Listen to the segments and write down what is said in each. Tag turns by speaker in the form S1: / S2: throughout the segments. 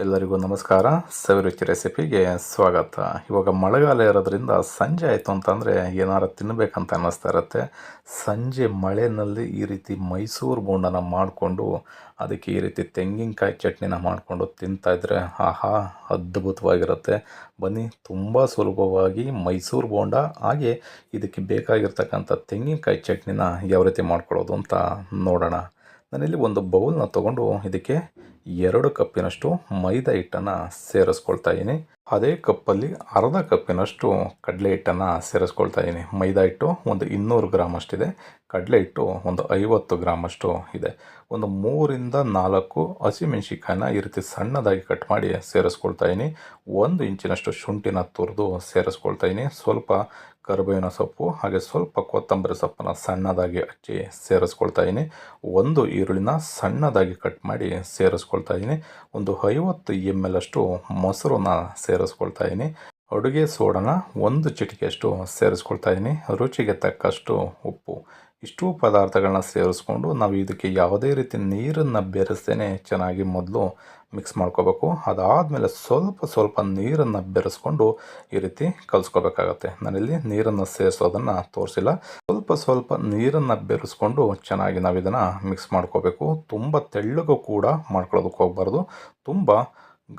S1: ಎಲ್ಲರಿಗೂ ನಮಸ್ಕಾರ. ಸವಿರುಚಿ ರೆಸಿಪಿಗೆ ಸ್ವಾಗತ. ಇವಾಗ ಮಳೆಗಾಲ ಇರೋದ್ರಿಂದ ಸಂಜೆ ಆಯಿತು ಅಂತಂದರೆ ಏನಾರು ತಿನ್ನಬೇಕಂತ ಅನ್ನಿಸ್ತಾ ಇರುತ್ತೆ. ಸಂಜೆ ಮಳೆಯಲ್ಲಿ ಈ ರೀತಿ ಮೈಸೂರು ಬೋಂಡನ ಮಾಡಿಕೊಂಡು ಅದಕ್ಕೆ ಈ ರೀತಿ ತೆಂಗಿನಕಾಯಿ ಚಟ್ನಿನ ಮಾಡಿಕೊಂಡು ತಿಂತಾಯಿದ್ರೆ ಆಹಾ, ಅದ್ಭುತವಾಗಿರುತ್ತೆ. ಬನ್ನಿ, ತುಂಬ ಸುಲಭವಾಗಿ ಮೈಸೂರು ಬೋಂಡ ಹಾಗೆ ಇದಕ್ಕೆ ಬೇಕಾಗಿರ್ತಕ್ಕಂಥ ತೆಂಗಿನಕಾಯಿ ಚಟ್ನಿನ ಯಾವ ರೀತಿ ಮಾಡ್ಕೊಳ್ಳೋದು ಅಂತ ನೋಡೋಣ. ನಾನಿಲ್ಲಿ ಒಂದು ಬೌಲ್ನ ತೊಗೊಂಡು ಇದಕ್ಕೆ 2 ಕಪ್ಪಿನಷ್ಟು ಮೈದಾ ಹಿಟ್ಟನ್ನು ಸೇರಿಸ್ಕೊಳ್ತಾ ಇದ್ದೀನಿ. ಅದೇ ಕಪ್ಪಲ್ಲಿ ಅರ್ಧ ಕಪ್ಪಿನಷ್ಟು ಕಡಲೆ ಹಿಟ್ಟನ್ನು ಸೇರಿಸ್ಕೊಳ್ತಾ ಇದ್ದೀನಿ. ಮೈದಾ ಹಿಟ್ಟು ಒಂದು 200 ಗ್ರಾಮ್ ಅಷ್ಟಿದೆ, ಕಡಲೆ ಹಿಟ್ಟು ಒಂದು 50 ಗ್ರಾಮ್ ಅಷ್ಟು ಇದೆ. ಒಂದು 3ರಿಂದ 4 ಹಸಿಮೆಣ್ಸಿಕಾಯಿನ ಈ ರೀತಿ ಸಣ್ಣದಾಗಿ ಕಟ್ ಮಾಡಿ ಸೇರಿಸ್ಕೊಳ್ತಾ ಇದ್ದೀನಿ. 1 ಇಂಚಿನಷ್ಟು ಶುಂಠಿನ ತುರಿದು ಸೇರಿಸ್ಕೊಳ್ತಾ ಇದ್ದೀನಿ. ಸ್ವಲ್ಪ ಕರಿಬೇವಿನ ಸೊಪ್ಪು ಹಾಗೆ ಸ್ವಲ್ಪ ಕೊತ್ತಂಬರಿ ಸೊಪ್ಪನ್ನು ಸಣ್ಣದಾಗಿ ಹಚ್ಚಿ ಸೇರಿಸ್ಕೊಳ್ತಾ ಇದ್ದೀನಿ. 1 ಈರುಳ್ಳಿನ ಸಣ್ಣದಾಗಿ ಕಟ್ ಮಾಡಿ ಸೇರಿಸ್ಕೊಳ್ತಾ ಇದ್ದೀನಿ. ಒಂದು 50 ml ಅಷ್ಟು ಮೊಸರನ್ನ ಸೇರಿಸ್ಕೊಳ್ತಾ ಇದ್ದೀನಿ. ಅಡುಗೆ ಸೋಡಾನ 1 ಚಿಟಿಕೆಯಷ್ಟು ಸೇರಿಸ್ಕೊಳ್ತಾ ಇದ್ದೀನಿ. ರುಚಿಗೆ ತಕ್ಕಷ್ಟು ಉಪ್ಪು. ಇಷ್ಟು ಪದಾರ್ಥಗಳನ್ನ ಸೇರಿಸ್ಕೊಂಡು ನಾವು ಇದಕ್ಕೆ ಯಾವುದೇ ರೀತಿ ನೀರನ್ನು ಬೆರೆಸ್ದೇ ಚೆನ್ನಾಗಿ ಮೊದಲು ಮಿಕ್ಸ್ ಮಾಡ್ಕೋಬೇಕು. ಅದಾದಮೇಲೆ ಸ್ವಲ್ಪ ನೀರನ್ನು ಬೆರೆಸ್ಕೊಂಡು ಈ ರೀತಿ ಕಲಿಸ್ಕೋಬೇಕಾಗತ್ತೆ. ನಾನಿಲ್ಲಿ ನೀರನ್ನು ಸೇರಿಸೋದನ್ನು ತೋರಿಸಿಲ್ಲ. ಸ್ವಲ್ಪ ನೀರನ್ನು ಬೆರೆಸ್ಕೊಂಡು ಚೆನ್ನಾಗಿ ನಾವು ಇದನ್ನು ಮಿಕ್ಸ್ ಮಾಡ್ಕೋಬೇಕು. ತುಂಬ ತೆಳ್ಳಗೂ ಕೂಡ ಮಾಡ್ಕೊಳ್ಳೋದಕ್ಕೆ ಹೋಗ್ಬಾರ್ದು, ತುಂಬ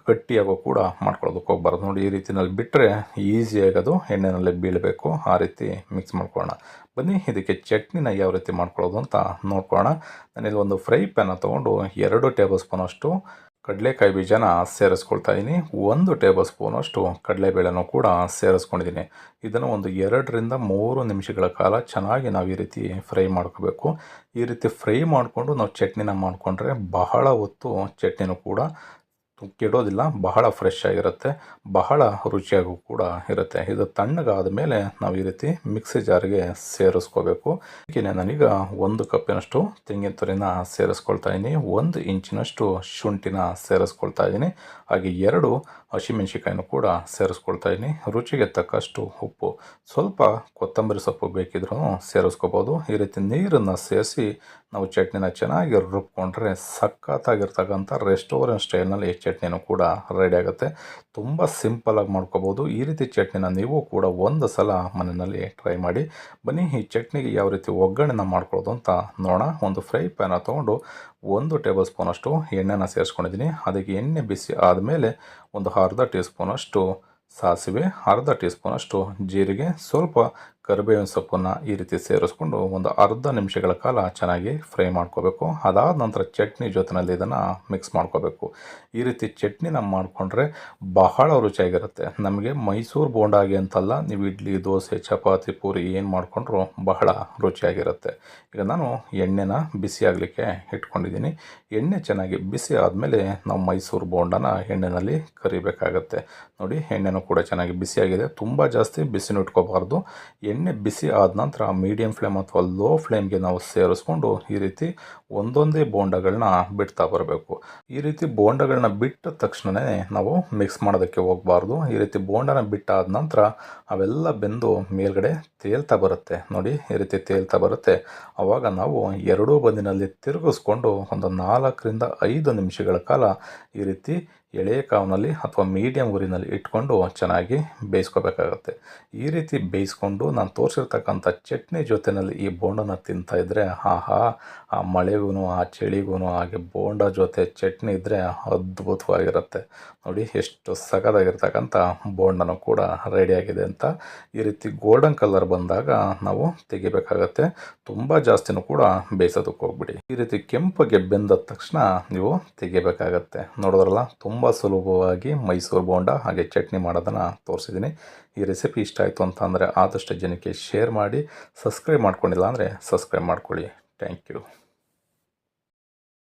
S1: ಗಟ್ಟಿಯಾಗೋ ಕೂಡ ಮಾಡ್ಕೊಳ್ಳೋದಕ್ಕೆ ಹೋಗ್ಬಾರ್ದು. ನೋಡಿ, ಈ ರೀತಿನಲ್ಲಿ ಬಿಟ್ಟರೆ ಈಸಿಯಾಗಿ ಅದು ಎಣ್ಣೆಯಲ್ಲಿ ಬೀಳಬೇಕು. ಆ ರೀತಿ ಮಿಕ್ಸ್ ಮಾಡ್ಕೊಳ್ಳೋಣ. ಬನ್ನಿ, ಇದಕ್ಕೆ ಚಟ್ನಿನ ಯಾವ ರೀತಿ ಮಾಡ್ಕೊಳ್ಳೋದು ಅಂತ ನೋಡ್ಕೊಳ್ಳೋಣ. ನಾನಿಲ್ಲಿ ಒಂದು ಫ್ರೈ ಪ್ಯಾನ ತೊಗೊಂಡು 2 ಟೇಬಲ್ ಸ್ಪೂನಷ್ಟು ಕಡಲೆಕಾಯಿ ಬೀಜನ ಸೇರಿಸ್ಕೊಳ್ತಾ ಇದ್ದೀನಿ. 1 ಟೇಬಲ್ ಸ್ಪೂನಷ್ಟು ಕಡಲೆಬೇಳೆನೂ ಕೂಡ ಸೇರಿಸ್ಕೊಂಡಿದ್ದೀನಿ. ಇದನ್ನು ಒಂದು 2ರಿಂದ 3 ನಿಮಿಷಗಳ ಕಾಲ ಚೆನ್ನಾಗಿ ನಾವು ಈ ರೀತಿ ಫ್ರೈ ಮಾಡ್ಕೋಬೇಕು. ಈ ರೀತಿ ಫ್ರೈ ಮಾಡಿಕೊಂಡು ನಾವು ಚಟ್ನಿನ ಮಾಡಿಕೊಂಡ್ರೆ ಬಹಳ ಹೊತ್ತು ಚಟ್ನಿನೂ ಕೂಡ ಕೆಡೋದಿಲ್ಲ, ಬಹಳ ಫ್ರೆಶ್ ಆಗಿರುತ್ತೆ, ಬಹಳ ರುಚಿಯಾಗೂ ಕೂಡ ಇರುತ್ತೆ. ಇದು ತಣ್ಣಗಾದ ಮೇಲೆ ನಾವು ಈ ರೀತಿ ಮಿಕ್ಸಿ ಜಾರಿಗೆ ಸೇರಿಸ್ಕೋಬೇಕು. ಇದಕ್ಕೆ ನಾನೀಗ 1 ಕಪ್ಪಿನಷ್ಟು ತೆಂಗಿನ ತುರಿನ ಸೇರಿಸ್ಕೊಳ್ತಾ ಇದ್ದೀನಿ. 1 ಇಂಚಿನಷ್ಟು ಶುಂಠಿನ ಸೇರಿಸ್ಕೊಳ್ತಾ ಇದ್ದೀನಿ. ಹಾಗೆ 2 ಹಸಿಮೆಣ್ಸಿಕಾಯಿನೂ ಕೂಡ ಸೇರಿಸ್ಕೊಳ್ತಾ ಇದ್ದೀನಿ. ರುಚಿಗೆ ತಕ್ಕಷ್ಟು ಉಪ್ಪು, ಸ್ವಲ್ಪ ಕೊತ್ತಂಬರಿ ಸೊಪ್ಪು ಬೇಕಿದ್ರೂ ಸೇರಿಸ್ಕೋಬೋದು. ಈ ರೀತಿ ನೀರನ್ನು ಸೇರಿಸಿ ನಾವು ಚಟ್ನಿನ ಚೆನ್ನಾಗಿ ರುಬ್ಕೊಂಡ್ರೆ ಸಖತ್ತಾಗಿರ್ತಕ್ಕಂಥ ರೆಸ್ಟೋರೆಂಟ್ ಸ್ಟೈಲ್ನಲ್ಲಿ ಚಟ್ನಿನೂ ಕೂಡ ರೆಡಿ ಆಗುತ್ತೆ. ತುಂಬ ಸಿಂಪಲಾಗಿ ಮಾಡ್ಕೋಬೋದು. ಈ ರೀತಿ ಚಟ್ನಿನ ನೀವು ಕೂಡ ಒಂದು ಸಲ ಮನೆಯಲ್ಲಿ ಟ್ರೈ ಮಾಡಿ. ಬನ್ನಿ, ಈ ಚಟ್ನಿಗೆ ಯಾವ ರೀತಿ ಒಗ್ಗರಣೆನ ಮಾಡ್ಕೊಳ್ಳೋದು ಅಂತ ನೋಡೋಣ. ಒಂದು ಫ್ರೈ ಪ್ಯಾನ ತೊಗೊಂಡು 1 ಟೇಬಲ್ ಸ್ಪೂನಷ್ಟು ಎಣ್ಣೆನ ಸೇರಿಸ್ಕೊಂಡಿದ್ದೀನಿ. ಅದಕ್ಕೆ ಎಣ್ಣೆ ಬಿಸಿ ಆದಮೇಲೆ ಒಂದು ಅರ್ಧ ಟೀ ಸ್ಪೂನಷ್ಟು ಸಾಸಿವೆ, ಅರ್ಧ ಟೀ ಸ್ಪೂನಷ್ಟು ಜೀರಿಗೆ, ಸ್ವಲ್ಪ ಕರಿಬೇವಿನ ಸೊಪ್ಪನ್ನು ಈ ರೀತಿ ಸೇರಿಸ್ಕೊಂಡು ಒಂದು ಅರ್ಧ ನಿಮಿಷಗಳ ಕಾಲ ಚೆನ್ನಾಗಿ ಫ್ರೈ ಮಾಡ್ಕೋಬೇಕು. ಅದಾದ ನಂತರ ಚಟ್ನಿ ಜೊತೆಯಲ್ಲಿ ಇದನ್ನು ಮಿಕ್ಸ್ ಮಾಡ್ಕೋಬೇಕು. ಈ ರೀತಿ ಚಟ್ನಿನ ಮಾಡಿಕೊಂಡ್ರೆ ಬಹಳ ರುಚಿಯಾಗಿರುತ್ತೆ. ನಮಗೆ ಮೈಸೂರು ಬೋಂಡಾಗಿ ಅಂತಲ್ಲ, ನೀವು ಇಡ್ಲಿ, ದೋಸೆ, ಚಪಾತಿ, ಪೂರಿ ಏನು ಮಾಡಿಕೊಂಡ್ರೂ ಬಹಳ ರುಚಿಯಾಗಿರುತ್ತೆ. ಈಗ ನಾನು ಎಣ್ಣೆನ ಬಿಸಿ ಆಗಲಿಕ್ಕೆ ಇಟ್ಕೊಂಡಿದ್ದೀನಿ. ಎಣ್ಣೆ ಚೆನ್ನಾಗಿ ಬಿಸಿ ಆದಮೇಲೆ ನಾವು ಮೈಸೂರು ಬೋಂಡನ ಎಣ್ಣೆಯಲ್ಲಿ ಕರಿಬೇಕಾಗತ್ತೆ. ನೋಡಿ, ಎಣ್ಣೆನೂ ಕೂಡ ಚೆನ್ನಾಗಿ ಬಿಸಿಯಾಗಿದೆ. ತುಂಬ ಜಾಸ್ತಿ ಬಿಸಿನೂ ಇಟ್ಕೋಬಾರ್ದು. ಎಣ್ಣೆ ಬಿಸಿ ಆದ ನಂತರ ಮೀಡಿಯಂ ಫ್ಲೇಮ್ ಅಥವಾ ಲೋ ಫ್ಲೇಮ್ಗೆ ನಾವು ಸೇರಿಸ್ಕೊಂಡು ಈ ರೀತಿ ಒಂದೊಂದೇ ಬೋಂಡಗಳನ್ನ ಬಿಡ್ತಾ ಬರಬೇಕು. ಈ ರೀತಿ ಬೋಂಡಗಳನ್ನ ಬಿಟ್ಟ ತಕ್ಷಣವೇ ನಾವು ಮಿಕ್ಸ್ ಮಾಡೋದಕ್ಕೆ ಹೋಗಬಾರ್ದು. ಈ ರೀತಿ ಬೋಂಡನ ಬಿಟ್ಟಾದ ನಂತರ ಅವೆಲ್ಲ ಬೆಂದು ಮೇಲ್ಗಡೆ ತೇಲ್ತಾ ಬರುತ್ತೆ. ನೋಡಿ, ಈ ರೀತಿ ತೇಲ್ತಾ ಬರುತ್ತೆ. ಆವಾಗ ನಾವು ಎರಡೂ ಬದಿನಲ್ಲಿ ತಿರುಗಿಸ್ಕೊಂಡು ಒಂದು 4ರಿಂದ 5 ನಿಮಿಷಗಳ ಕಾಲ ಈ ರೀತಿ ಎಳೆ ಕಾವಿನಲ್ಲಿ ಅಥವಾ ಮೀಡಿಯಂ ಉರಿನಲ್ಲಿ ಇಟ್ಕೊಂಡು ಚೆನ್ನಾಗಿ ಬೇಯಿಸ್ಕೋಬೇಕಾಗತ್ತೆ. ಈ ರೀತಿ ಬೇಯಿಸ್ಕೊಂಡು ನಾನು ತೋರಿಸಿರ್ತಕ್ಕಂಥ ಚಟ್ನಿ ಜೊತೆಯಲ್ಲಿ ಈ ಬೋಂಡನ ತಿಂತಾಯಿದ್ರೆ ಆಹಾ, ಆ ಮಳೆಗೂ ಆ ಚಳಿಗೂ ಹಾಗೆ ಬೋಂಡ ಜೊತೆ ಚಟ್ನಿ ಇದ್ದರೆ ಅದ್ಭುತವಾಗಿರುತ್ತೆ. ನೋಡಿ, ಎಷ್ಟು ಸಖತ್ತಾಗಿರ್ತಕ್ಕಂಥ ಬೋಂಡನೂ ಕೂಡ ರೆಡಿಯಾಗಿದೆ ಅಂತ. ಈ ರೀತಿ ಗೋಲ್ಡನ್ ಕಲರ್ ಬಂದಾಗ ನಾವು ತೆಗಿಬೇಕಾಗತ್ತೆ. ತುಂಬ ಜಾಸ್ತಿನೂ ಕೂಡ ಬೇಯಿಸೋದಕ್ಕೆ ಹೋಗ್ಬಿಡಿ. ಈ ರೀತಿ ಕೆಂಪಗೆ ಬೆಂದ ತಕ್ಷಣ ನೀವು ತೆಗಿಬೇಕಾಗತ್ತೆ. ನೋಡಿದ್ರಲ್ಲ, ತುಂಬ ಸುಲಭವಾಗಿ ಮೈಸೂರು ಬೋಂಡ ಹಾಗೆ ಚಟ್ನಿ ಮಾಡೋದನ್ನು ತೋರಿಸಿದ್ದೀನಿ. ಈ ರೆಸಿಪಿ ಇಷ್ಟ ಆಯಿತು ಅಂತ ಅಂದರೆ ಆದಷ್ಟು ಜನಕ್ಕೆ ಶೇರ್ ಮಾಡಿ. ಸಬ್ಸ್ಕ್ರೈಬ್ ಮಾಡ್ಕೊಂಡಿಲ್ಲ ಅಂದರೆ ಸಬ್ಸ್ಕ್ರೈಬ್ ಮಾಡ್ಕೊಳ್ಳಿ. Thank you.